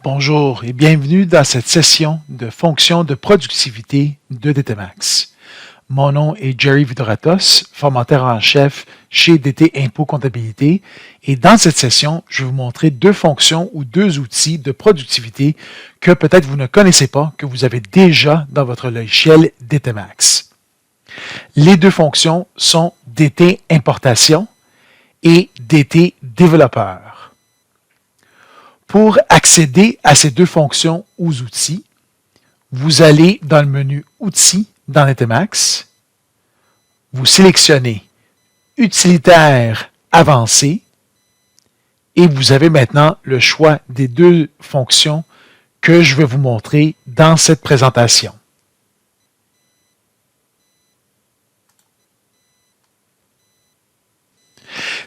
Bonjour et bienvenue dans cette session de fonctions de productivité de DTMax. Mon nom est Jerry Vidoratos, formateur en chef chez DT Impôts Comptabilité et dans cette session, je vais vous montrer deux fonctions ou deux outils de productivité que peut-être vous ne connaissez pas, que vous avez déjà dans votre logiciel DTMax. Les deux fonctions sont DT Importation et DT Développeur. Pour accéder à ces deux fonctions ou outils, vous allez dans le menu Outils dans DTMax, vous sélectionnez Utilitaire avancé et vous avez maintenant le choix des deux fonctions que je vais vous montrer dans cette présentation.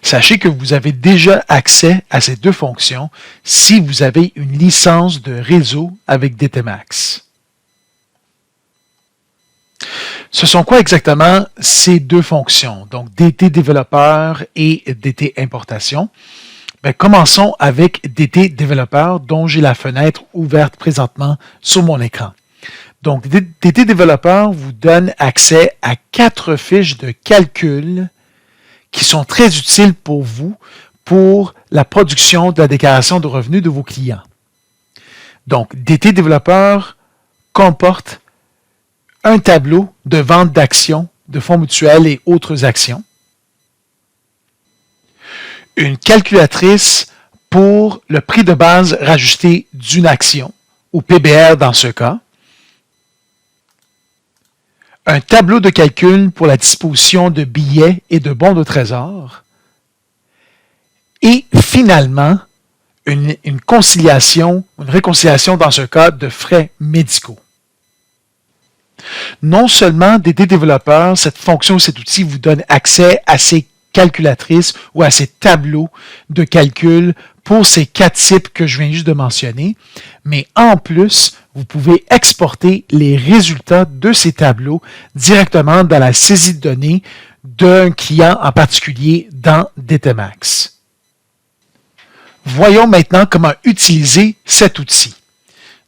Sachez que vous avez déjà accès à ces deux fonctions si vous avez une licence de réseau avec DTMax. Ce sont quoi exactement ces deux fonctions, donc DT Développeur et DT Importation? Commençons avec DT Développeur dont j'ai la fenêtre ouverte présentement sur mon écran. Donc, DT Développeur vous donne accès à 4 fiches de calcul qui sont très utiles pour vous pour la production de la déclaration de revenus de vos clients. Donc, DT Développeur comporte un tableau de vente d'actions, de fonds mutuels et autres actions, une calculatrice pour le prix de base rajusté d'une action, ou PBR dans ce cas, un tableau de calcul pour la disposition de billets et de bons de trésor, et finalement, une réconciliation dans ce cas de frais médicaux. Non seulement DT Développeur, cette fonction, cet outil vous donne accès à ces calculatrices ou à ces tableaux de calcul pour ces 4 types que je viens juste de mentionner, mais en plus, vous pouvez exporter les résultats de ces tableaux directement dans la saisie de données d'un client en particulier dans DTMax. Voyons maintenant comment utiliser cet outil.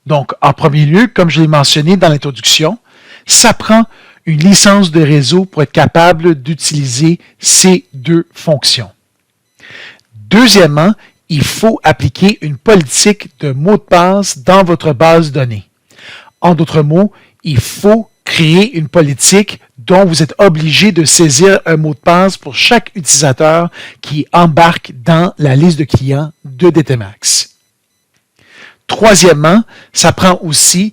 Donc, en premier lieu, comme je l'ai mentionné dans l'introduction, ça prend une licence de réseau pour être capable d'utiliser ces deux fonctions. Deuxièmement, il faut appliquer une politique de mot de passe dans votre base de données. En d'autres mots, il faut créer une politique dont vous êtes obligé de saisir un mot de passe pour chaque utilisateur qui embarque dans la liste de clients de DTMax. Troisièmement, ça prend aussi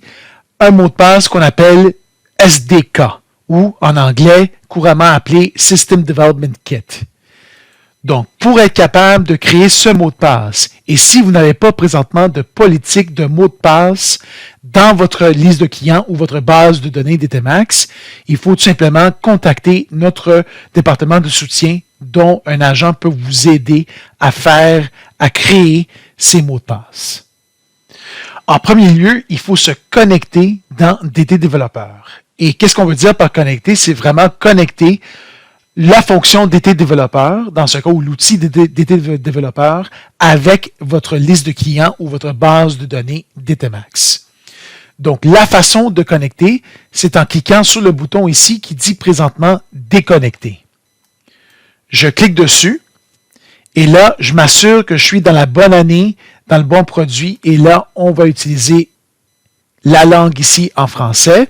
un mot de passe qu'on appelle SDK, ou en anglais couramment appelé System Development Kit. Donc, pour être capable de créer ce mot de passe, et si vous n'avez pas présentement de politique de mot de passe dans votre liste de clients ou votre base de données DTMax, il faut tout simplement contacter notre département de soutien dont un agent peut vous aider à créer ces mots de passe. En premier lieu, il faut se connecter dans DT Développeur. Et qu'est-ce qu'on veut dire par connecter? C'est vraiment connecter la fonction DT Développeur, dans ce cas où l'outil DT Développeur, avec votre liste de clients ou votre base de données DTMax. Donc, la façon de connecter, c'est en cliquant sur le bouton ici qui dit présentement « Déconnecter ». Je clique dessus et là, je m'assure que je suis dans la bonne année, dans le bon produit et là, on va utiliser la langue ici en français.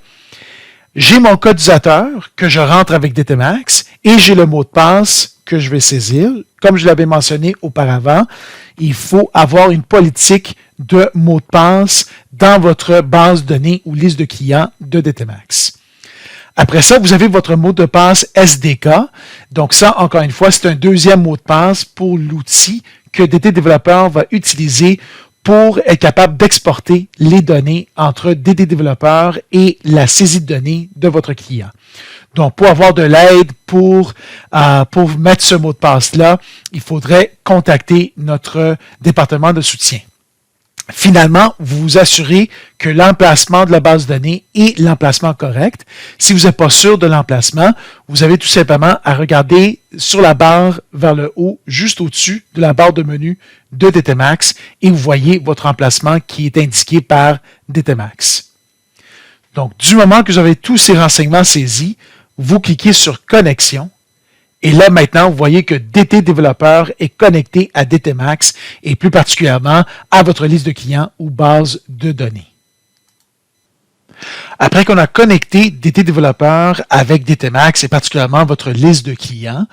J'ai mon code utilisateur que je rentre avec DTMax et j'ai le mot de passe que je vais saisir. Comme je l'avais mentionné auparavant, il faut avoir une politique de mot de passe dans votre base de données ou liste de clients de DTMax. Après ça, vous avez votre mot de passe SDK. Donc ça, encore une fois, c'est un deuxième mot de passe pour l'outil que DT Développeur va utiliser pour être capable d'exporter les données entre DT Développeur et la saisie de données de votre client. Donc, pour avoir de l'aide pour mettre ce mot de passe-là, il faudrait contacter notre département de soutien. Finalement, vous vous assurez que l'emplacement de la base de données est l'emplacement correct. Si vous n'êtes pas sûr de l'emplacement, vous avez tout simplement à regarder sur la barre vers le haut, juste au-dessus de la barre de menu de DTMax, et vous voyez votre emplacement qui est indiqué par DTMax. Donc, du moment que vous avez tous ces renseignements saisis, vous cliquez sur « Connexion ». Et là, maintenant, vous voyez que DT Développeur est connecté à DTMax et plus particulièrement à votre liste de clients ou base de données. Après qu'on a connecté DT Développeur avec DTMax et particulièrement votre liste de clients,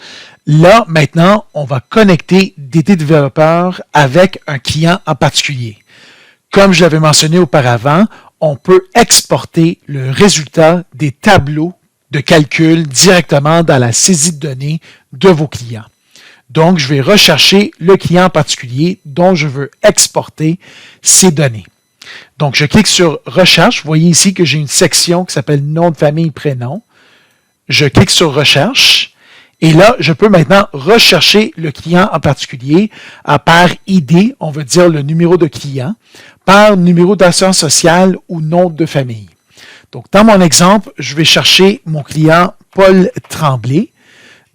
là, maintenant, on va connecter DT Développeur avec un client en particulier. Comme je l'avais mentionné auparavant, on peut exporter le résultat des tableaux de calcul directement dans la saisie de données de vos clients. Donc, je vais rechercher le client en particulier dont je veux exporter ces données. Donc, je clique sur « Recherche ». Vous voyez ici que j'ai une section qui s'appelle « Nom de famille, prénom ». Je clique sur « Recherche ». Et là, je peux maintenant rechercher le client en particulier par ID, on veut dire le numéro de client, par numéro d'assurance sociale ou nom de famille. Donc, dans mon exemple, je vais chercher mon client Paul Tremblay.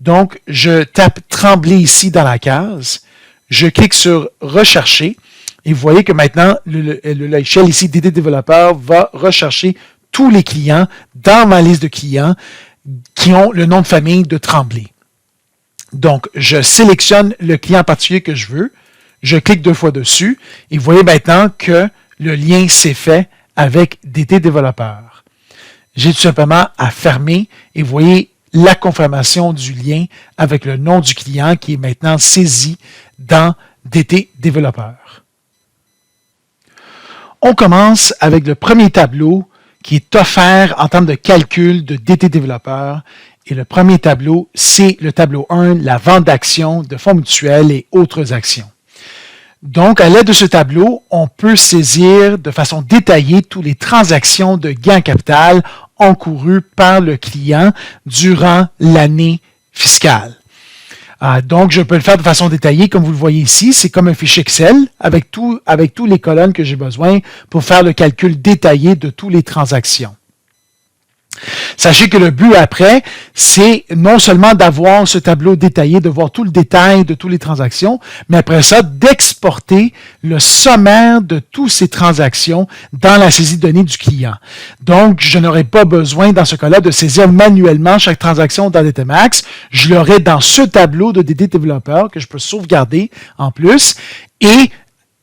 Donc, je tape Tremblay ici dans la case. Je clique sur « Rechercher » et vous voyez que maintenant, le logiciel ici, DT Développeur, va rechercher tous les clients dans ma liste de clients qui ont le nom de famille de Tremblay. Donc, je sélectionne le client particulier que je veux. Je clique 2 fois dessus et vous voyez maintenant que le lien s'est fait avec DT Développeur. J'ai tout simplement à fermer et vous voyez la confirmation du lien avec le nom du client qui est maintenant saisi dans DT Développeur. On commence avec le premier tableau qui est offert en termes de calcul de DT Développeur. Et le premier tableau, c'est le tableau 1, la vente d'actions, de fonds mutuels et autres actions. Donc, à l'aide de ce tableau, on peut saisir de façon détaillée toutes les transactions de gain en capital encourues par le client durant l'année fiscale. Donc, je peux le faire de façon détaillée, comme vous le voyez ici. C'est comme un fichier Excel avec tous les colonnes que j'ai besoin pour faire le calcul détaillé de toutes les transactions. Sachez que le but après, c'est non seulement d'avoir ce tableau détaillé, de voir tout le détail de toutes les transactions, mais après ça, d'exporter le sommaire de toutes ces transactions dans la saisie de données du client. Donc, je n'aurai pas besoin, dans ce cas-là, de saisir manuellement chaque transaction dans DTMax. Je l'aurai dans ce tableau de DT Développeur que je peux sauvegarder en plus et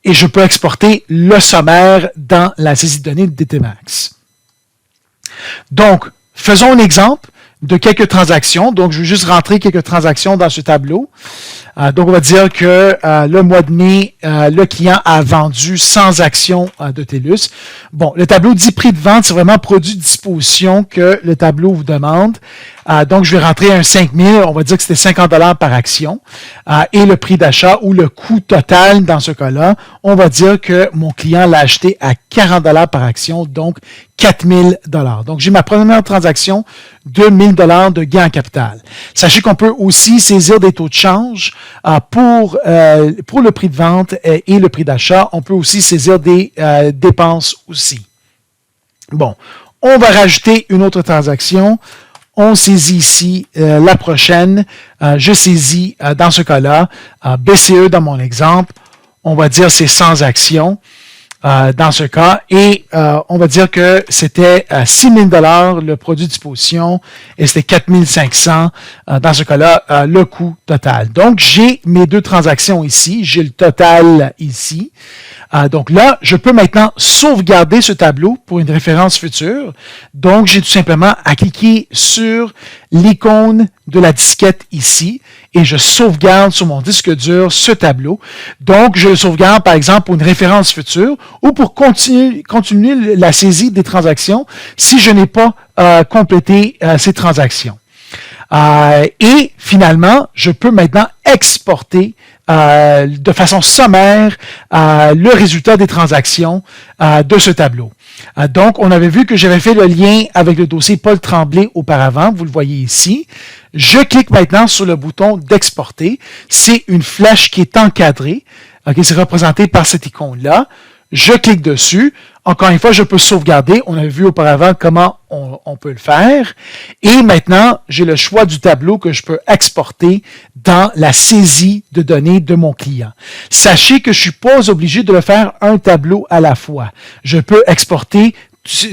je peux exporter le sommaire dans la saisie de données de DTMax. Donc, faisons un exemple de quelques transactions. Donc, je vais juste rentrer quelques transactions dans ce tableau. Donc, on va dire que le mois de mai, le client a vendu 100 actions de TELUS. Bon, le tableau dit prix de vente, c'est vraiment produit de disposition que le tableau vous demande. Donc, je vais rentrer un 5 000, on va dire que c'était 50 $ par action. Et le prix d'achat ou le coût total dans ce cas-là, on va dire que mon client l'a acheté à 40 $ par action, donc 4 000 $. Donc, j'ai ma première transaction de 1 000 $ de gain en capital. Sachez qu'on peut aussi saisir des taux de change pour le prix de vente et le prix d'achat. On peut aussi saisir des dépenses aussi. Bon, on va rajouter une autre transaction. On saisit ici la prochaine. Je saisis dans ce cas-là BCE dans mon exemple. On va dire c'est 100 actions dans ce cas. Et on va dire que c'était 6 000 $ le produit de disposition et c'était 4 500 dans ce cas-là le coût total. Donc, j'ai mes deux transactions ici. J'ai le total ici. Donc là, je peux maintenant sauvegarder ce tableau pour une référence future. Donc, j'ai tout simplement à cliquer sur l'icône de la disquette ici et je sauvegarde sur mon disque dur ce tableau. Donc, je le sauvegarde, par exemple, pour une référence future ou pour continuer la saisie des transactions si je n'ai pas complété ces transactions. Et finalement, je peux maintenant exporter de façon sommaire le résultat des transactions de ce tableau. Donc, on avait vu que j'avais fait le lien avec le dossier Paul Tremblay auparavant, vous le voyez ici. Je clique maintenant sur le bouton d'exporter. C'est une flèche qui est encadrée, okay, c'est représenté par cette icône-là. Je clique dessus. Encore une fois, je peux sauvegarder. On a vu auparavant comment on peut le faire. Et maintenant, j'ai le choix du tableau que je peux exporter dans la saisie de données de mon client. Sachez que je suis pas obligé de le faire un tableau à la fois. Je peux exporter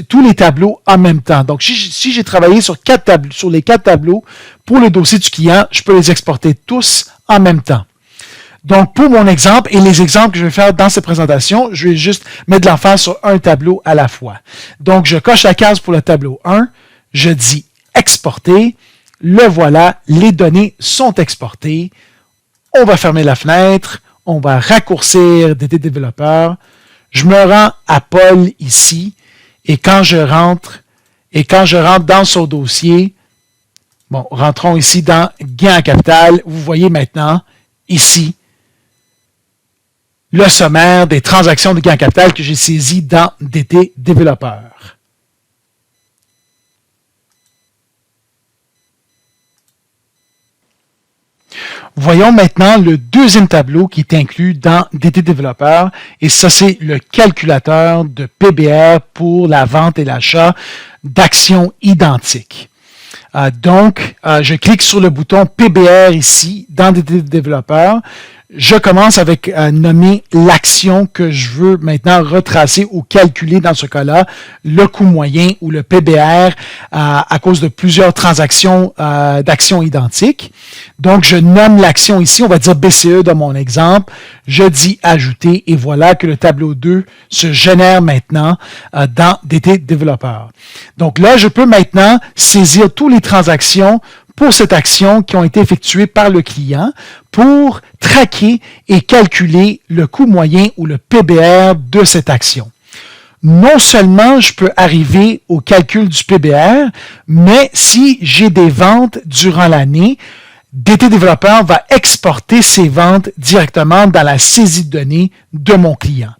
tous les tableaux en même temps. Donc, si j'ai travaillé sur les 4 tableaux pour le dossier du client, je peux les exporter tous en même temps. Donc, pour mon exemple et les exemples que je vais faire dans cette présentation, je vais juste mettre de l'emphase sur un tableau à la fois. Donc, je coche la case pour le tableau 1, je dis « Exporter », le voilà, les données sont exportées. On va fermer la fenêtre, on va raccourcir DT Développeur. Je me rends à Paul ici, et quand je rentre dans son dossier, bon, rentrons ici dans « Gain en capital », vous voyez maintenant, ici, le sommaire des transactions de gain en capital que j'ai saisi dans DT Développeur. Voyons maintenant le deuxième tableau qui est inclus dans DT Développeur, et ça, c'est le calculateur de PBR pour la vente et l'achat d'actions identiques. Donc, je clique sur le bouton PBR ici dans DT Développeur. Je commence avec nommer l'action que je veux maintenant retracer ou calculer dans ce cas-là, le coût moyen ou le PBR à cause de plusieurs transactions d'actions identiques. Donc, je nomme l'action ici, on va dire BCE dans mon exemple. Je dis ajouter et voilà que le tableau 2 se génère maintenant dans DT Développeur. Donc là, je peux maintenant saisir toutes les transactions pour cette action qui ont été effectuées par le client pour traquer et calculer le coût moyen ou le PBR de cette action. Non seulement je peux arriver au calcul du PBR, mais si j'ai des ventes durant l'année, DT Développeur va exporter ces ventes directement dans la saisie de données de mon client.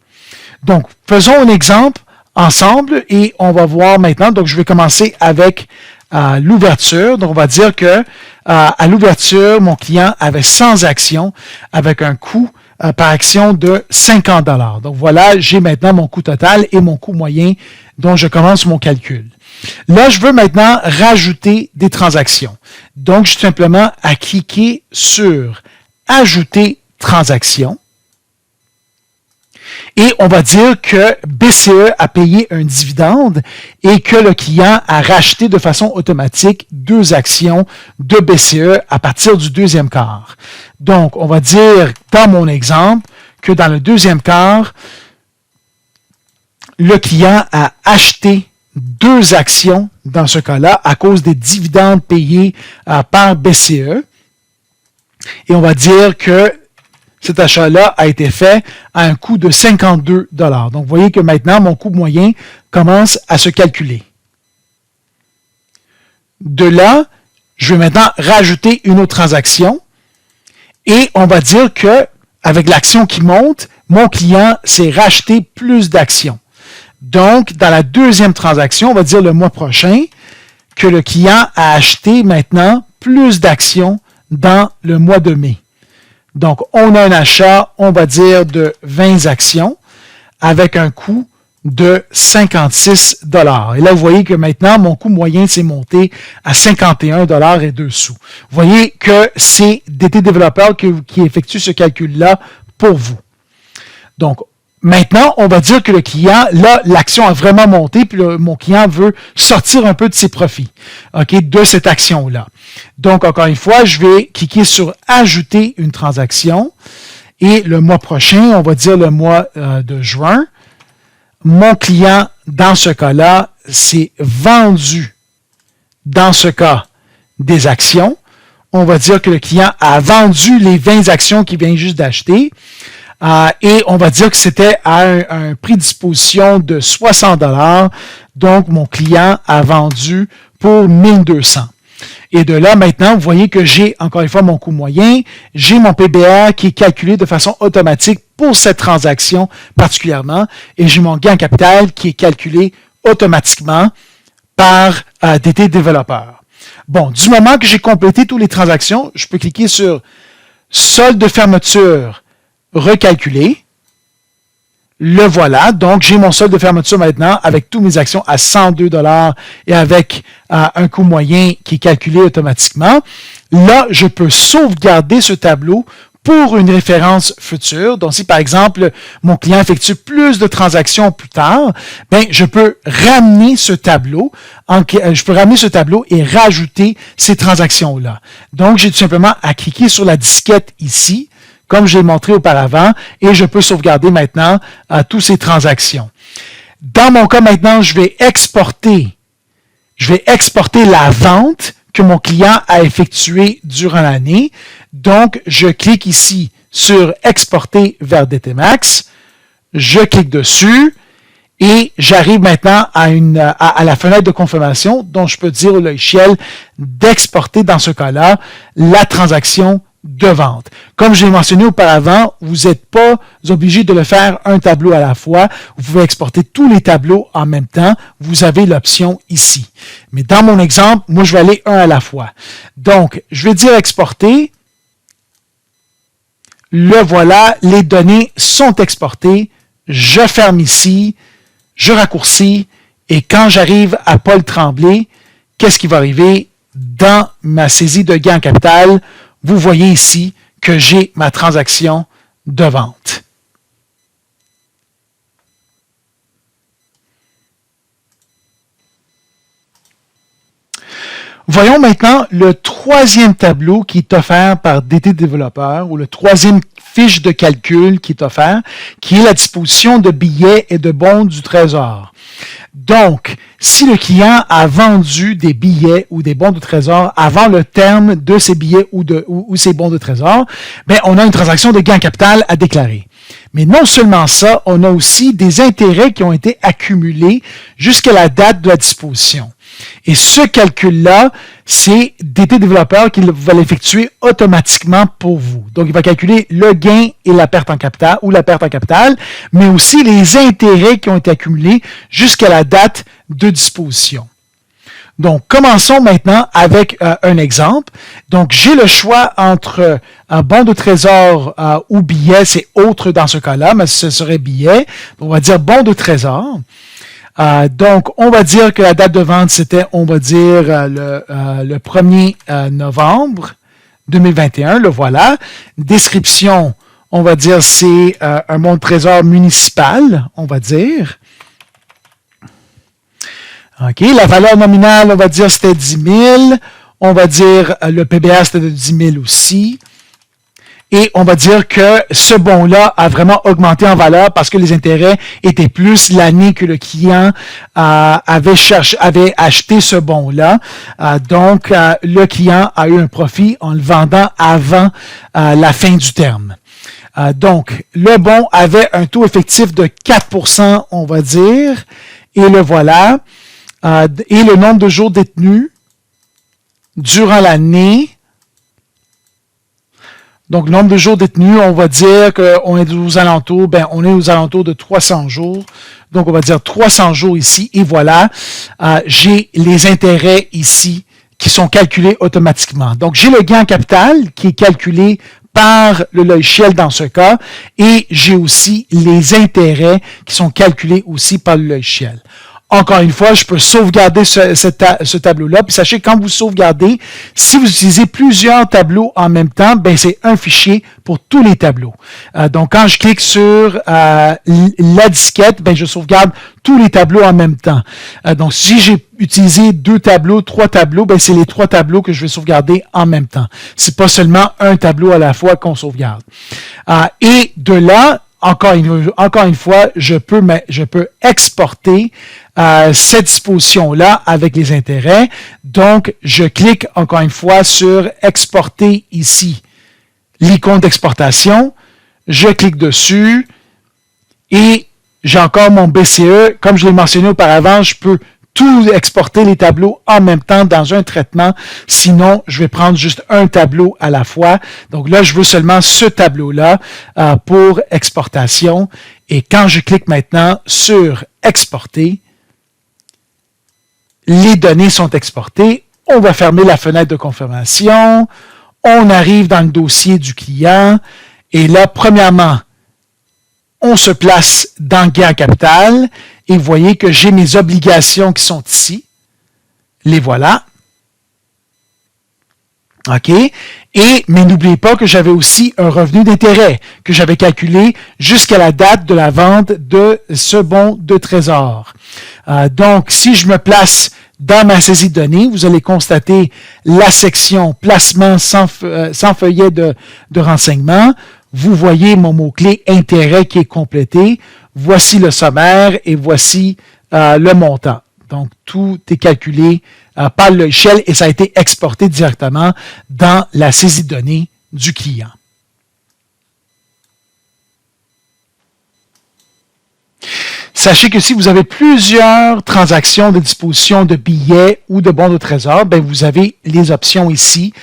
Donc, faisons un exemple ensemble et on va voir maintenant. Donc, je vais commencer avec l'ouverture. Donc, on va dire que à l'ouverture, mon client avait 100 actions avec un coût par action de 50 $. Donc, voilà, j'ai maintenant mon coût total et mon coût moyen dont je commence mon calcul. Là, je veux maintenant rajouter des transactions. Donc, je suis simplement à cliquer sur « Ajouter transaction ». Et on va dire que BCE a payé un dividende et que le client a racheté de façon automatique 2 actions de BCE à partir du deuxième quart. Donc, on va dire dans mon exemple que dans le deuxième quart, le client a acheté 2 actions dans ce cas-là à cause des dividendes payés par BCE. Et on va dire que cet achat-là a été fait à un coût de 52 $. Donc, vous voyez que maintenant, mon coût moyen commence à se calculer. De là, je vais maintenant rajouter une autre transaction et on va dire que avec l'action qui monte, mon client s'est racheté plus d'actions. Donc, dans la deuxième transaction, on va dire le mois prochain, que le client a acheté maintenant plus d'actions dans le mois de mai. Donc, on a un achat, on va dire, de 20 actions avec un coût de 56 $. Et là, vous voyez que maintenant, mon coût moyen s'est monté à 51 $ et 2 sous. Vous voyez que c'est DT Développeur qui effectue ce calcul-là pour vous. Donc, maintenant, on va dire que le client, là, l'action a vraiment monté, puis mon client veut sortir un peu de ses profits, de cette action-là. Donc, encore une fois, je vais cliquer sur « Ajouter une transaction » et le mois prochain, on va dire le mois de juin, mon client, dans ce cas-là, s'est vendu, dans ce cas, des actions. On va dire que le client a vendu les 20 actions qu'il vient juste d'acheter. Et on va dire que c'était à un prix de disposition de 60 $. Donc, mon client a vendu pour 1200. Et de là, maintenant, vous voyez que j'ai, encore une fois, mon coût moyen. J'ai mon PBR qui est calculé de façon automatique pour cette transaction particulièrement. Et j'ai mon gain en capital qui est calculé automatiquement par DT Développeur. Bon, du moment que j'ai complété toutes les transactions, je peux cliquer sur « Solde de fermeture ». Recalculer. Le voilà. Donc, j'ai mon solde de fermeture maintenant avec toutes mes actions à 102 $ et avec un coût moyen qui est calculé automatiquement. Là, je peux sauvegarder ce tableau pour une référence future. Donc, si par exemple, mon client effectue plus de transactions plus tard, ben, je peux ramener ce tableau et rajouter ces transactions-là. Donc, j'ai tout simplement à cliquer sur la disquette ici, comme j'ai montré auparavant, et je peux sauvegarder maintenant toutes ces transactions. Dans mon cas maintenant, je vais exporter la vente que mon client a effectuée durant l'année. Donc, je clique ici sur « Exporter vers DTMax ». Je clique dessus et j'arrive maintenant à la fenêtre de confirmation dont je peux dire au logiciel d'exporter, dans ce cas-là, la transaction de vente. Comme je l'ai mentionné auparavant, vous n'êtes pas obligé de le faire un tableau à la fois. Vous pouvez exporter tous les tableaux en même temps. Vous avez l'option ici. Mais dans mon exemple, moi, je vais aller un à la fois. Donc, je vais dire exporter. Le voilà, les données sont exportées. Je ferme ici, je raccourcis et quand j'arrive à Paul Tremblay, qu'est-ce qui va arriver? Dans ma saisie de gain en capital, vous voyez ici que j'ai ma transaction de vente. Voyons maintenant le troisième tableau qui est offert par DT Développeur ou le troisième fiche de calcul qui est offert, qui est la disposition de billets et de bons du Trésor. Donc, si le client a vendu des billets ou des bons de trésor avant le terme de ces billets ou ces bons de trésor, ben, on a une transaction de gain en capital à déclarer. Mais non seulement ça, on a aussi des intérêts qui ont été accumulés jusqu'à la date de la disposition. Et ce calcul-là, c'est DT Développeur qui va l'effectuer automatiquement pour vous. Donc, il va calculer le gain et la perte en capital ou la perte en capital, mais aussi les intérêts qui ont été accumulés jusqu'à la date de disposition. Donc, commençons maintenant avec un exemple. Donc, j'ai le choix entre un bon de trésor ou billet, c'est autre dans ce cas-là, mais ce serait billet. On va dire bon de trésor. Donc, on va dire que la date de vente, c'était, on va dire, le 1er novembre 2021. Le voilà. Description, on va dire, c'est un bon de trésor municipal, on va dire. OK. La valeur nominale, on va dire, c'était 10 000. On va dire, le PBA, c'était de 10 000 aussi. Et on va dire que ce bon-là a vraiment augmenté en valeur parce que les intérêts étaient plus l'année que le client avait acheté ce bon-là. Donc, le client a eu un profit en le vendant avant la fin du terme. Donc, le bon avait un taux effectif de 4%, on va dire, et le voilà. Et le nombre de jours détenus durant l'année. Donc, le nombre de jours détenus, on va dire qu'on est aux alentours, on est aux alentours de 300 jours. Donc, on va dire 300 jours ici. Et voilà, j'ai les intérêts ici qui sont calculés automatiquement. Donc, j'ai le gain en capital qui est calculé par le logiciel dans ce cas. Et j'ai aussi les intérêts qui sont calculés aussi par le logiciel. Encore une fois, je peux sauvegarder ce tableau-là. Puis sachez, quand vous sauvegardez, si vous utilisez plusieurs tableaux en même temps, c'est un fichier pour tous les tableaux. Donc, quand je clique sur la disquette, je sauvegarde tous les tableaux en même temps. Donc, si j'ai utilisé 2 tableaux, 3 tableaux, c'est les 3 tableaux que je vais sauvegarder en même temps. C'est pas seulement un tableau à la fois qu'on sauvegarde. Et de là, encore une fois, je peux exporter cette disposition-là avec les intérêts. Donc, je clique encore une fois sur « Exporter » ici, l'icône d'exportation. Je clique dessus et j'ai encore mon BCE. Comme je l'ai mentionné auparavant, je peux tout exporter les tableaux en même temps dans un traitement. Sinon, je vais prendre juste un tableau à la fois. Donc là, je veux seulement ce tableau-là pour exportation. Et quand je clique maintenant sur « Exporter », les données sont exportées. On va fermer la fenêtre de confirmation. On arrive dans le dossier du client. Et là, premièrement, on se place dans gain capital et vous voyez que j'ai mes obligations qui sont ici. Les voilà. OK? Mais n'oubliez pas que j'avais aussi un revenu d'intérêt que j'avais calculé jusqu'à la date de la vente de ce bon de trésor. Donc, si je me place dans ma saisie de données, vous allez constater la section placement sans feuillet de renseignement. Vous voyez mon mot-clé intérêt qui est complété. Voici le sommaire et voici le montant. Donc, tout est calculé par le logiciel et ça a été exporté directement dans la saisie de données du client. Sachez que si vous avez plusieurs transactions de disposition de billets ou de bons de trésor, ben vous avez les options ici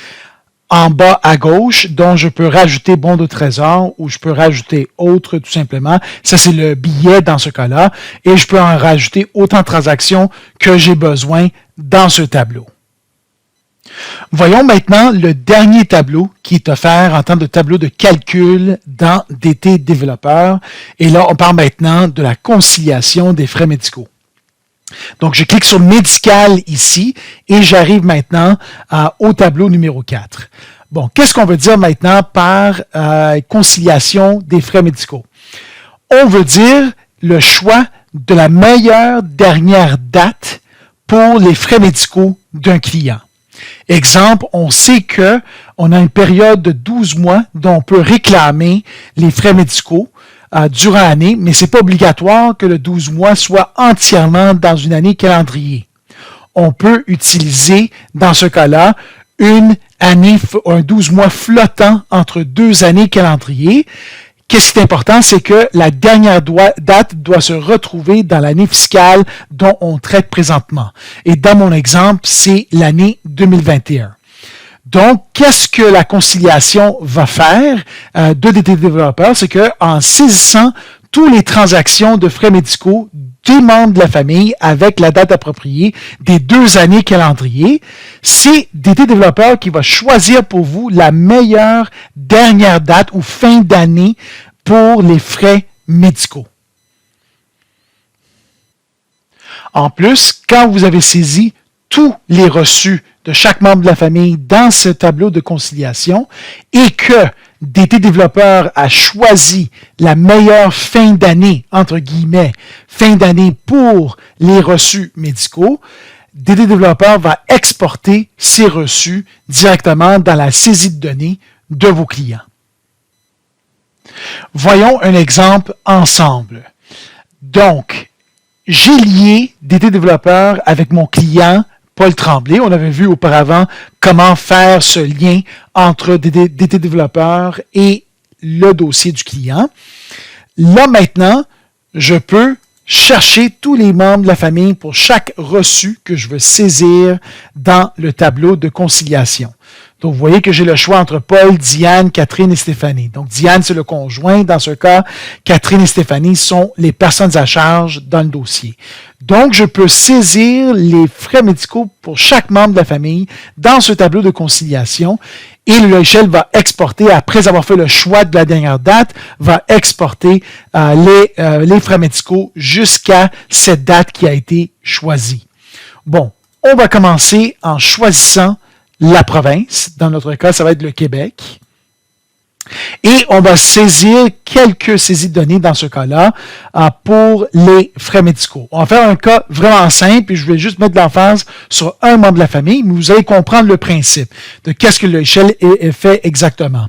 en bas à gauche, dont je peux rajouter bon de trésor ou je peux rajouter autre tout simplement. Ça, c'est le billet dans ce cas-là. Et je peux en rajouter autant de transactions que j'ai besoin dans ce tableau. Voyons maintenant le dernier tableau qui est offert en tant de tableau de calcul dans DT Développeur. Et là, on parle maintenant de la conciliation des frais médicaux. Donc, je clique sur médical ici et j'arrive maintenant au tableau numéro 4. Bon, qu'est-ce qu'on veut dire maintenant par conciliation des frais médicaux? On veut dire le choix de la meilleure dernière date pour les frais médicaux d'un client. Exemple, on sait qu'on a une période de 12 mois dont on peut réclamer les frais médicaux durant l'année, mais ce n'est pas obligatoire que le 12 mois soit entièrement dans une année calendrier. On peut utiliser, dans ce cas-là, un 12 mois flottant entre 2 années calendrier. Qu'est-ce qui est important, c'est que la dernière date doit se retrouver dans l'année fiscale dont on traite présentement. Et dans mon exemple, c'est l'année 2021. Donc, qu'est-ce que la conciliation va faire de DT Développeur? C'est qu'en saisissant toutes les transactions de frais médicaux des membres de la famille avec la date appropriée des 2 années calendrier, c'est DT Développeur qui va choisir pour vous la meilleure dernière date ou fin d'année pour les frais médicaux. En plus, quand vous avez saisi tous les reçus de chaque membre de la famille dans ce tableau de conciliation et que DT Développeur a choisi la meilleure fin d'année, entre guillemets, fin d'année pour les reçus médicaux, DT Développeur va exporter ces reçus directement dans la saisie de données de vos clients. Voyons un exemple ensemble. Donc, j'ai lié DT Développeur avec mon client Paul Tremblay. On avait vu auparavant comment faire ce lien entre DT Développeur et le dossier du client. Là, maintenant, je peux chercher tous les membres de la famille pour chaque reçu que je veux saisir dans le tableau de conciliation. Donc, vous voyez que j'ai le choix entre Paul, Diane, Catherine et Stéphanie. Donc, Diane, c'est le conjoint. Dans ce cas, Catherine et Stéphanie sont les personnes à charge dans le dossier. Donc, je peux saisir les frais médicaux pour chaque membre de la famille dans ce tableau de conciliation et le logiciel va exporter, après avoir fait le choix de la dernière date, va exporter les frais médicaux jusqu'à cette date qui a été choisie. Bon, on va commencer en choisissant la province. Dans notre cas, ça va être le Québec. Et on va saisir quelques saisies de données dans ce cas-là pour les frais médicaux. On va faire un cas vraiment simple et je vais juste mettre de l'emphase sur un membre de la famille, mais vous allez comprendre le principe de qu'est-ce que le logiciel fait exactement.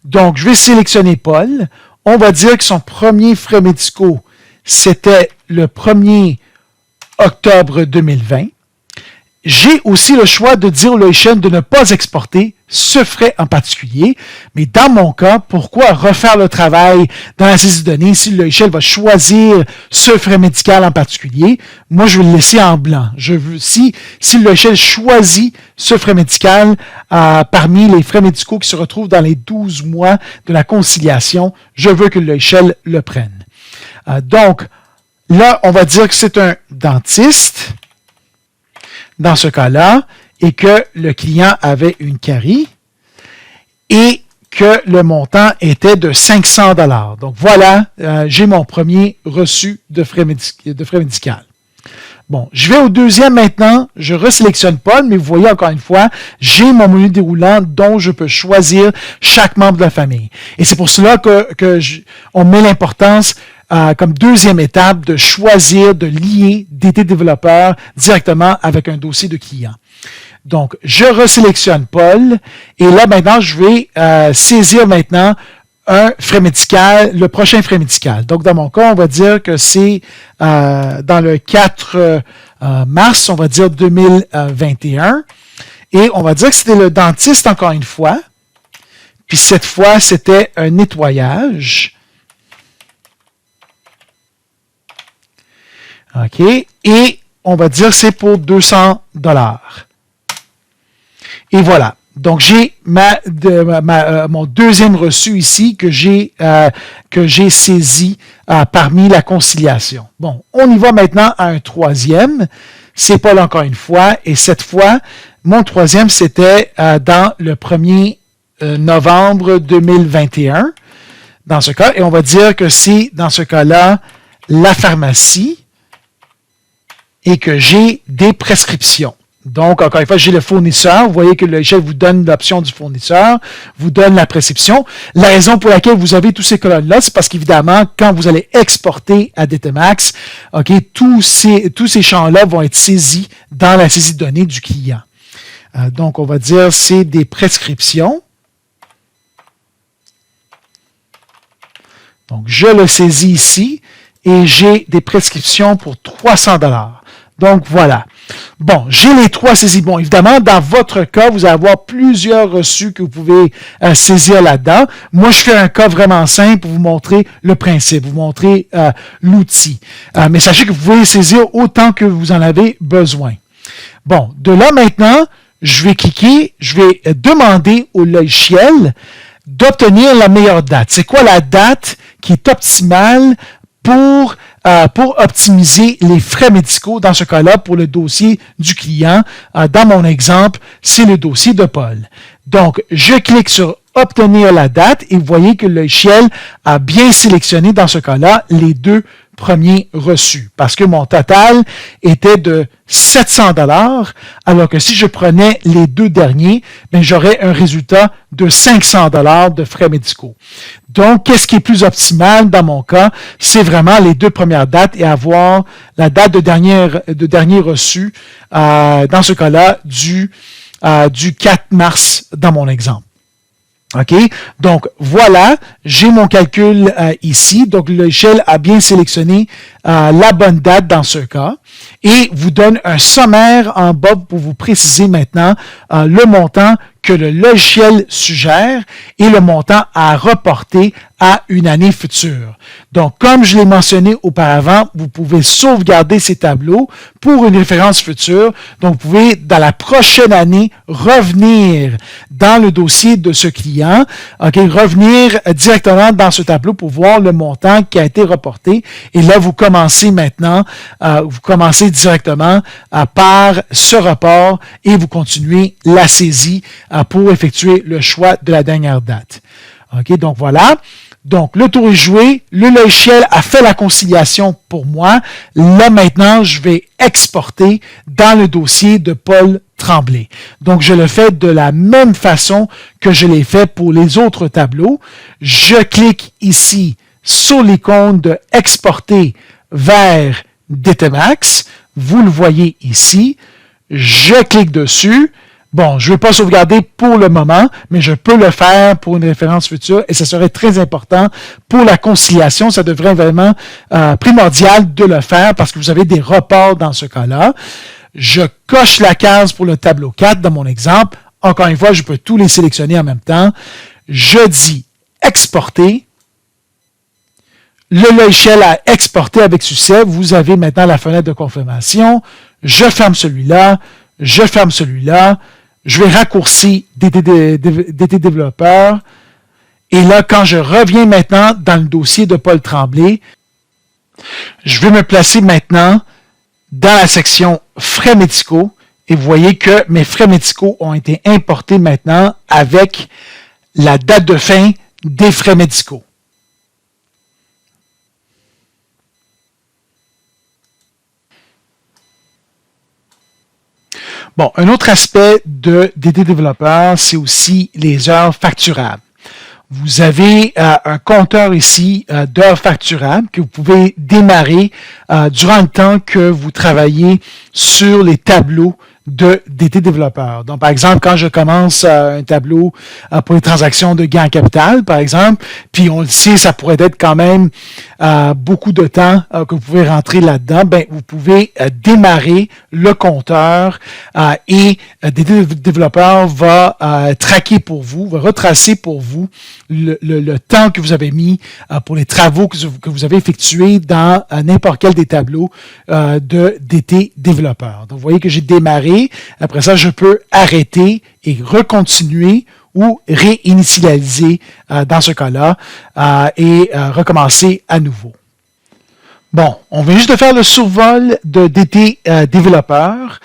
Donc, je vais sélectionner Paul. On va dire que son premier frais médicaux, c'était le 1er octobre 2020. J'ai aussi le choix de dire au logiciel de ne pas exporter ce frais en particulier, mais dans mon cas, pourquoi refaire le travail dans la saisie de données si le logiciel va choisir ce frais médical en particulier? Moi, je vais le laisser en blanc. Si le logiciel choisit ce frais médical parmi les frais médicaux qui se retrouvent dans les 12 mois de la conciliation, je veux que le logiciel le prenne. Donc, là, on va dire que c'est un dentiste dans ce cas-là, et que le client avait une carie, et que le montant était de 500 $. Donc voilà, j'ai mon premier reçu de frais médicaux. Bon, je vais au deuxième maintenant, je resélectionne Paul, mais vous voyez encore une fois, j'ai mon menu déroulant dont je peux choisir chaque membre de la famille. Et c'est pour cela on met l'importance comme deuxième étape de choisir de lier DT développeur directement avec un dossier de client. Donc, je resélectionne Paul et là maintenant, je vais saisir maintenant un frais médical, le prochain frais médical. Donc, dans mon cas, on va dire que c'est dans le 4 mars, on va dire 2021. Et on va dire que c'était le dentiste encore une fois. Puis cette fois, c'était un nettoyage. OK. Et on va dire que c'est pour 200 $. Et voilà. Donc, j'ai mon deuxième reçu ici que j'ai saisi parmi la conciliation. Bon, on y va maintenant à un troisième. C'est Paul encore une fois. Et cette fois, mon troisième, c'était dans le 1er novembre 2021. Dans ce cas, et on va dire que c'est, dans ce cas-là, la pharmacie et que j'ai des prescriptions. Donc, encore une fois, j'ai le fournisseur. Vous voyez que le logiciel vous donne l'option du fournisseur, vous donne la prescription. La raison pour laquelle vous avez tous ces colonnes-là, c'est parce qu'évidemment, quand vous allez exporter à DTMax, OK, tous ces champs-là vont être saisis dans la saisie de données du client. Donc, on va dire c'est des prescriptions. Donc, je le saisis ici et j'ai des prescriptions pour 300 $. Donc, voilà. Bon, j'ai les trois saisies. Bon, évidemment, dans votre cas, vous allez avoir plusieurs reçus que vous pouvez saisir là-dedans. Moi, je fais un cas vraiment simple pour vous montrer le principe, vous montrer l'outil. Mais sachez que vous pouvez saisir autant que vous en avez besoin. Bon, de là maintenant, je vais cliquer, je vais demander au logiciel d'obtenir la meilleure date. C'est quoi la date qui est optimale pour optimiser les frais médicaux, dans ce cas-là, pour le dossier du client. Dans mon exemple, c'est le dossier de Paul. Donc, je clique sur « Obtenir la date » et vous voyez que le logiciel a bien sélectionné, dans ce cas-là, les deux premiers reçus, parce que mon total était de 700 $, alors que si je prenais les deux derniers, j'aurais un résultat de 500 $ de frais médicaux. Donc, qu'est-ce qui est plus optimal dans mon cas? C'est vraiment les deux premières dates et avoir la date de dernier reçu, dans ce cas-là, du 4 mars dans mon exemple. OK? Donc, voilà, j'ai mon calcul ici. Donc, le logiciel a bien sélectionné la bonne date dans ce cas et vous donne un sommaire en bas pour vous préciser maintenant le montant que le logiciel suggère et le montant à reporter à une année future. Donc, comme je l'ai mentionné auparavant, vous pouvez sauvegarder ces tableaux pour une référence future. Donc, vous pouvez, dans la prochaine année, revenir dans le dossier de ce client, revenir directement dans ce tableau pour voir le montant qui a été reporté. Et là, vous commencez maintenant, vous commencez directement par ce report et vous continuez la saisie pour effectuer le choix de la dernière date. OK, donc voilà. Donc, le tour est joué. Le logiciel a fait la conciliation pour moi. Là, maintenant, je vais exporter dans le dossier de Paul Tremblay. Donc, je le fais de la même façon que je l'ai fait pour les autres tableaux. Je clique ici sur l'icône de « Exporter vers DTMax ». Vous le voyez ici. Je clique dessus. Bon, je ne vais pas sauvegarder pour le moment, mais je peux le faire pour une référence future et ce serait très important pour la conciliation. Ça devrait vraiment primordial de le faire parce que vous avez des reports dans ce cas-là. Je coche la case pour le tableau 4 dans mon exemple. Encore une fois, je peux tous les sélectionner en même temps. Je dis « Exporter ». Le logiciel a exporté avec succès. Vous avez maintenant la fenêtre de confirmation. Je ferme celui-là. Je ferme celui-là. Je vais raccourcir DT développeur. Et là, quand je reviens maintenant dans le dossier de Paul Tremblay, je vais me placer maintenant dans la section frais médicaux. Et vous voyez que mes frais médicaux ont été importés maintenant avec la date de fin des frais médicaux. Bon, un autre aspect de DT Développeur, c'est aussi les heures facturables. Vous avez un compteur ici d'heures facturables que vous pouvez démarrer durant le temps que vous travaillez sur les tableaux de DT Développeur. Donc, par exemple, quand je commence un tableau pour les transactions de gain en capital, par exemple, puis on le sait, ça pourrait être quand même beaucoup de temps que vous pouvez rentrer là-dedans, ben vous pouvez démarrer le compteur et DT Développeur va traquer pour vous, va retracer pour vous le temps que vous avez mis pour les travaux que vous avez effectués dans n'importe quel des tableaux de DT Développeur. Donc, vous voyez que j'ai démarré. Après ça, je peux arrêter et recontinuer ou réinitialiser dans ce cas-là et recommencer à nouveau. Bon, on vient juste de faire le survol de DT Développeur.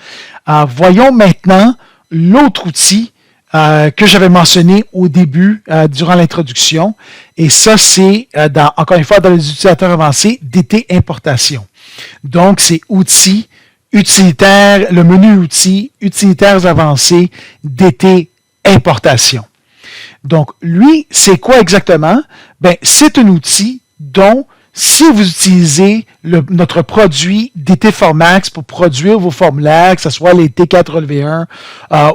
Voyons maintenant l'autre outil que j'avais mentionné au début durant l'introduction. Et ça, c'est, encore une fois, dans les utilisateurs avancés, DT Importation. Donc, c'est outils utilitaires, le menu outils, utilitaires avancés, DT Importation. Donc, lui, c'est quoi exactement? Ben, c'est un outil dont, si vous utilisez notre produit DT Formax pour produire vos formulaires, que ce soit les T4 relevé 1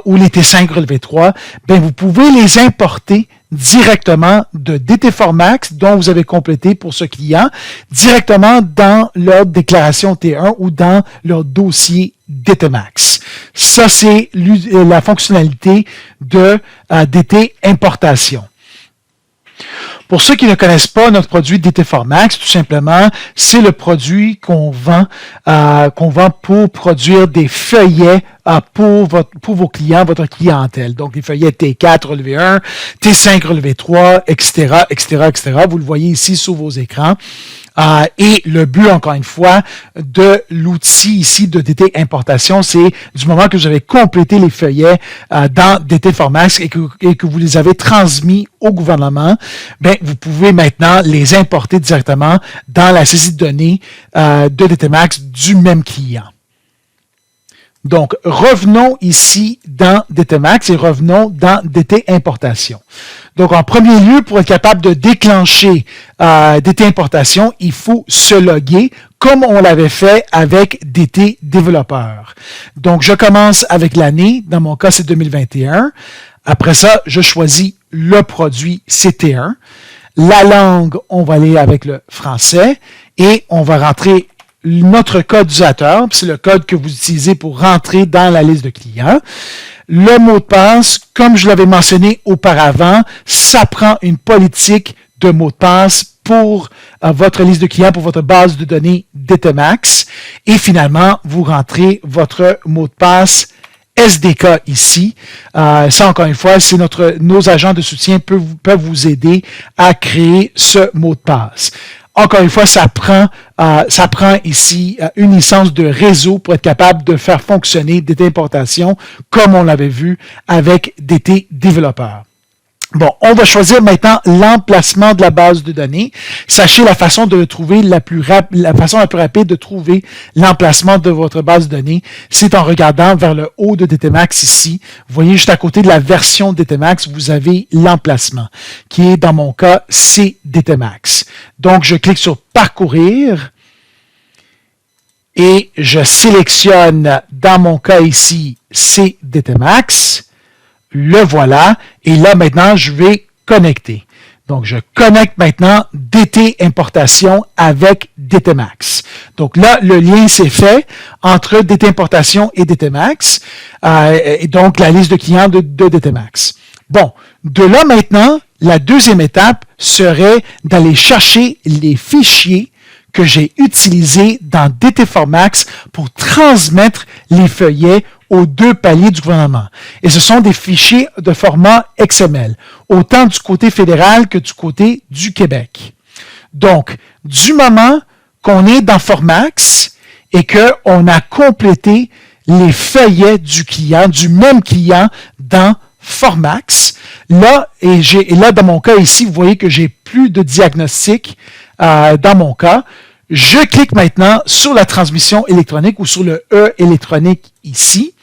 ou les T5 relevé 3, ben, vous pouvez les importer directement de DT Formax dont vous avez complété pour ce client, directement dans leur déclaration T1 ou dans leur dossier DTMax. Ça, c'est la fonctionnalité de DT Importation. Pour ceux qui ne connaissent pas notre produit DT Formax, tout simplement, c'est le produit qu'on vend pour produire des feuillets pour vos clients, votre clientèle. Donc, des feuillets T4 relevé 1, T5 relevé 3, etc., etc., etc. Vous le voyez ici sur vos écrans. Et le but, encore une fois, de l'outil ici de DT Importation, c'est du moment que vous avez complété les feuillets dans DT Formax et que vous les avez transmis au gouvernement, ben, vous pouvez maintenant les importer directement dans la saisie de données de DTMax du même client. Donc, revenons ici dans DTMax et revenons dans DT Importation. Donc, en premier lieu, pour être capable de déclencher DT Importation, il faut se loguer comme on l'avait fait avec DT Développeur. Donc, je commence avec l'année. Dans mon cas, c'est 2021. Après ça, je choisis le produit CT1. La langue, on va aller avec le français et on va rentrer notre code utilisateur, c'est le code que vous utilisez pour rentrer dans la liste de clients. Le mot de passe, comme je l'avais mentionné auparavant, ça prend une politique de mot de passe pour votre liste de clients, pour votre base de données DTMax. Et finalement, vous rentrez votre mot de passe SDK ici. Ça, encore une fois, c'est nos agents de soutien peuvent vous aider à créer ce mot de passe. Encore une fois, ça prend ici une licence de réseau pour être capable de faire fonctionner DT Importation comme on l'avait vu avec DT Développeur. Bon, on va choisir maintenant l'emplacement de la base de données. Sachez la façon de le trouver, la façon la plus rapide de trouver l'emplacement de votre base de données, c'est en regardant vers le haut de DTMax ici. Vous voyez juste à côté de la version DTMax, vous avez l'emplacement, qui est dans mon cas, c'est DTMax. Donc, je clique sur Parcourir et je sélectionne, dans mon cas ici, c'est DTMax. Le voilà. Et là, maintenant, je vais connecter. Donc, je connecte maintenant DT Importation avec DTMax. Donc là, le lien s'est fait entre DT Importation et DTMax. Et donc, la liste de clients de DTMax. Bon, de là maintenant, la deuxième étape serait d'aller chercher les fichiers que j'ai utilisés dans DT Formax pour transmettre les feuillets aux deux paliers du gouvernement. Et ce sont des fichiers de format XML, autant du côté fédéral que du côté du Québec. Donc, du moment qu'on est dans Formax et qu'on a complété les feuillets du client, du même client dans Formax, Là, et là, dans mon cas ici, vous voyez que j'ai plus de diagnostic dans mon cas. Je clique maintenant sur la transmission électronique ou sur le E électronique ici.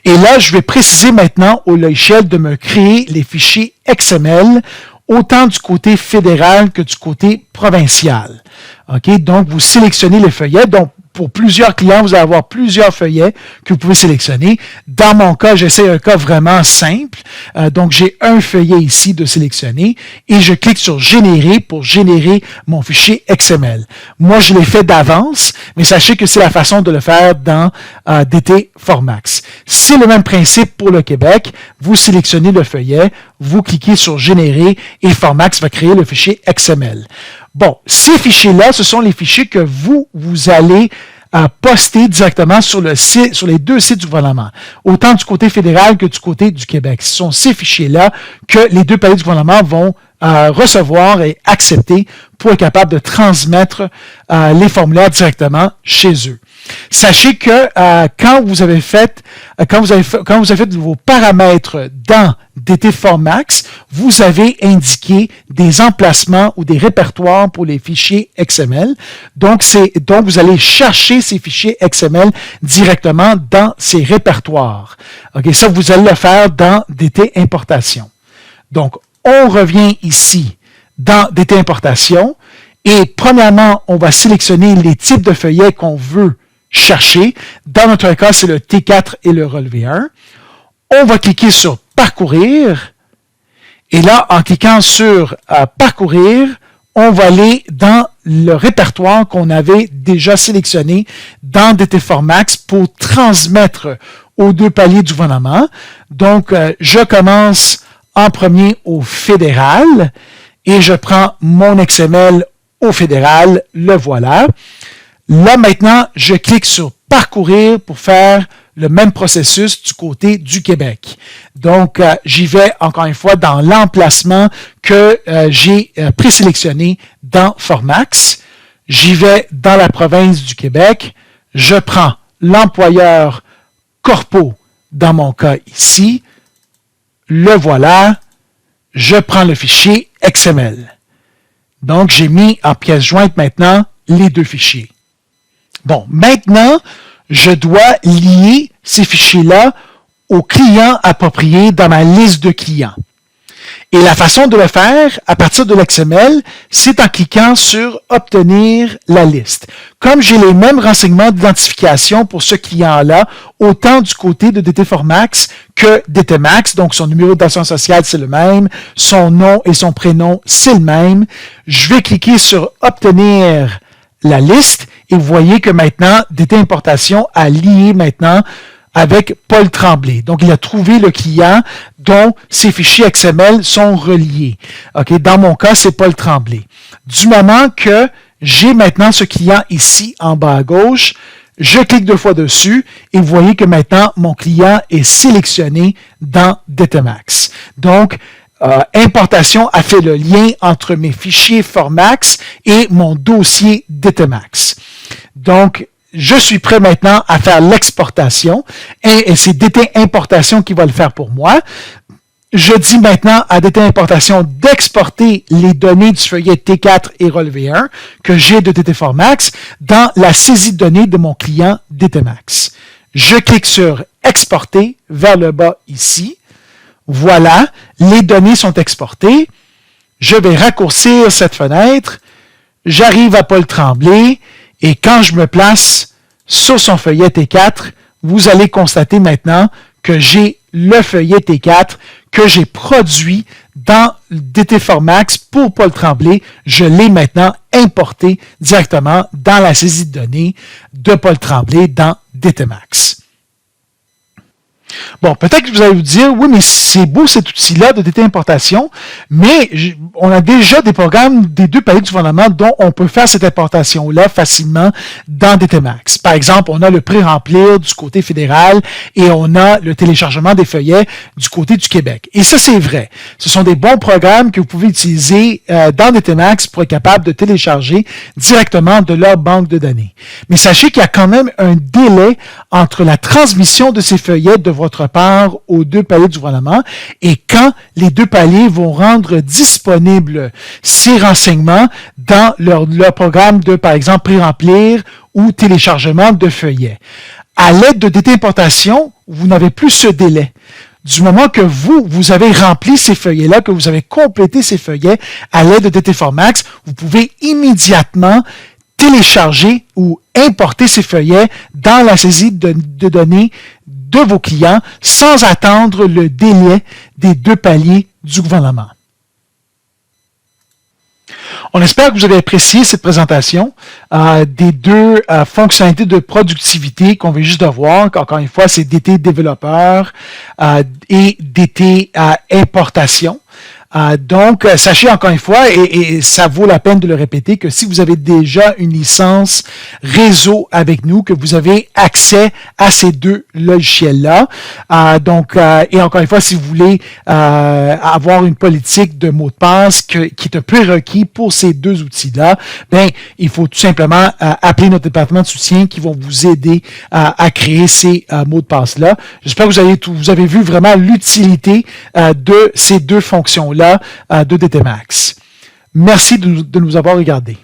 Et là, je vais préciser maintenant au logiciel de me créer les fichiers XML autant du côté fédéral que du côté provincial. OK? Donc, vous sélectionnez les feuillets. Donc, pour plusieurs clients, vous allez avoir plusieurs feuillets que vous pouvez sélectionner. Dans mon cas, j'essaie un cas vraiment simple. Donc, j'ai un feuillet ici de sélectionner et je clique sur « Générer » pour générer mon fichier XML. Moi, je l'ai fait d'avance, mais sachez que c'est la façon de le faire dans DT Formax. C'est le même principe pour le Québec. Vous sélectionnez le feuillet, vous cliquez sur « Générer » et Formax va créer le fichier XML. Bon, ces fichiers-là, ce sont les fichiers que vous allez poster directement sur les deux sites du gouvernement, autant du côté fédéral que du côté du Québec. Ce sont ces fichiers-là que les deux paliers du gouvernement vont recevoir et accepter pour être capable de transmettre les formulaires directement chez eux. Sachez que quand vous avez fait vos paramètres dans DT Formax, vous avez indiqué des emplacements ou des répertoires pour les fichiers XML. Donc vous allez chercher ces fichiers XML directement dans ces répertoires. OK, ça vous allez le faire dans DT Importation. Donc on revient ici dans DT Importation et premièrement, on va sélectionner les types de feuillets qu'on veut chercher. Dans notre cas, c'est le T4 et le relevé 1. On va cliquer sur « Parcourir » et là, en cliquant sur « Parcourir », on va aller dans le répertoire qu'on avait déjà sélectionné dans DT Formax pour transmettre aux deux paliers du gouvernement. Donc, je commence en premier au fédéral et je prends mon XML au fédéral, le voilà. Là, maintenant, je clique sur « Parcourir » pour faire le même processus du côté du Québec. Donc, j'y vais encore une fois dans l'emplacement que j'ai présélectionné dans Formax. J'y vais dans la province du Québec. Je prends l'employeur Corpo dans mon cas ici. Le voilà. Je prends le fichier XML. Donc, j'ai mis en pièce jointe maintenant les deux fichiers. Bon, maintenant, je dois lier ces fichiers-là aux clients appropriés dans ma liste de clients. Et la façon de le faire, à partir de l'XML, c'est en cliquant sur « Obtenir la liste ». Comme j'ai les mêmes renseignements d'identification pour ce client-là, autant du côté de DT Formax que DT Max, donc son numéro d'assurance sociale, c'est le même, son nom et son prénom, c'est le même, je vais cliquer sur « Obtenir la liste » et vous voyez que maintenant, DT Importation a lié maintenant avec Paul Tremblay. Donc, il a trouvé le client dont ces fichiers XML sont reliés. OK? Dans mon cas, c'est Paul Tremblay. Du moment que j'ai maintenant ce client ici en bas à gauche, je clique deux fois dessus et vous voyez que maintenant, mon client est sélectionné dans DTMax. Donc, Importation a fait le lien entre mes fichiers Formax et mon dossier DTMax. Donc, je suis prêt maintenant à faire l'exportation et c'est DT Importation qui va le faire pour moi. Je dis maintenant à DT Importation d'exporter les données du feuillet T4 et relevé 1 que j'ai de DT Formax dans la saisie de données de mon client DTMax. Je clique sur Exporter vers le bas ici. Voilà, les données sont exportées. Je vais raccourcir cette fenêtre. J'arrive à Paul Tremblay et quand je me place sur son feuillet T4, vous allez constater maintenant que j'ai le feuillet T4 que j'ai produit dans DT Formax pour Paul Tremblay. Je l'ai maintenant importé directement dans la saisie de données de Paul Tremblay dans DTMax. Bon, peut-être que vous allez vous dire, oui, mais c'est beau cet outil-là de DT Importation, mais on a déjà des programmes des deux paliers du gouvernement dont on peut faire cette importation-là facilement dans DTMax. Par exemple, on a le pré-remplir du côté fédéral et on a le téléchargement des feuillets du côté du Québec. Et ça, c'est vrai. Ce sont des bons programmes que vous pouvez utiliser dans DTMax pour être capable de télécharger directement de leur banque de données. Mais sachez qu'il y a quand même un délai entre la transmission de ces feuillets de votre part aux deux paliers du gouvernement et quand les deux paliers vont rendre disponibles ces renseignements dans leur programme de, par exemple, pré-remplir ou téléchargement de feuillets. À l'aide de DT Importation, vous n'avez plus ce délai. Du moment que vous avez rempli ces feuillets-là, que vous avez complété ces feuillets à l'aide de DT Formax, vous pouvez immédiatement télécharger ou importer ces feuillets dans la saisie de données de vos clients sans attendre le délai des deux paliers du gouvernement. On espère que vous avez apprécié cette présentation des deux fonctionnalités de productivité qu'on vient juste de voir. Encore une fois, c'est DT développeur et DT importation. Donc, sachez encore une fois, et ça vaut la peine de le répéter, que si vous avez déjà une licence réseau avec nous, que vous avez accès à ces deux logiciels-là, et encore une fois, si vous voulez avoir une politique de mot de passe qui est un prérequis pour ces deux outils-là, il faut tout simplement appeler notre département de soutien qui vont vous aider à créer ces mots de passe-là. J'espère que vous avez vu vraiment l'utilité de ces deux fonctions-là de DT Max. Merci de nous avoir regardés.